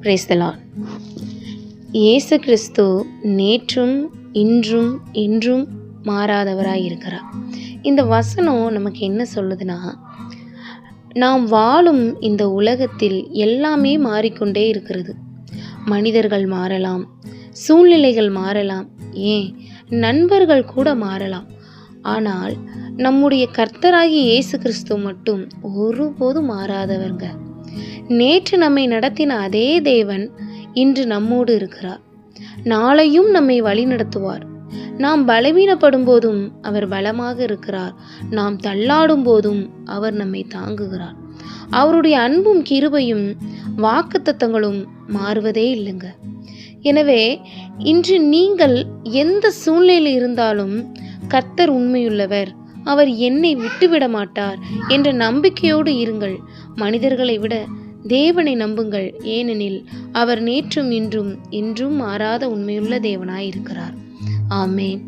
Praise the Lord. இயேசு கிறிஸ்து நேற்றும் இன்றும் என்றும் மாறாதவராய் இருக்கிறார். இந்த வசனம் நமக்கு என்ன சொல்லுதுன்னா, நாம் வாழும் இந்த உலகத்தில் எல்லாமே மாறிக்கொண்டே இருக்கிறது. மனிதர்கள் மாறலாம், சூழ்நிலைகள் மாறலாம், ஏன் நண்பர்கள் கூட மாறலாம். ஆனால் நம்முடைய கர்த்தராகிய இயேசு கிறிஸ்து மட்டும் ஒருபோதும் மாறாதவர்ங்க. நேற்று நம்மை நடத்தின அதே தேவன் இன்று நம்மோடு இருக்கிறார். நாளையும் நம்மை வழி நடத்துவார். நாம் பலவீனப்படும் போதும் அவர் பலமாக இருக்கிறார். நாம் தள்ளாடும் போதும் அவர் நம்மை தாங்குகிறார். அவருடைய அன்பும் கிருபையும் வாக்குத்தத்தங்களும் மாறுவதே இல்லைங்க. எனவே இன்று நீங்கள் எந்த சூழ்நிலையில் இருந்தாலும் கர்த்தர் உண்மையுள்ளவர், அவர் என்னை விட்டுவிட மாட்டார் என்ற நம்பிக்கையோடு இருங்கள். மனிதர்களை விட தேவனை நம்புங்கள். ஏனெனில் அவர் நேற்றும் இன்றும் என்றும் மாறாத உண்மையுள்ள தேவனாய் இருக்கிறார். ஆமென்.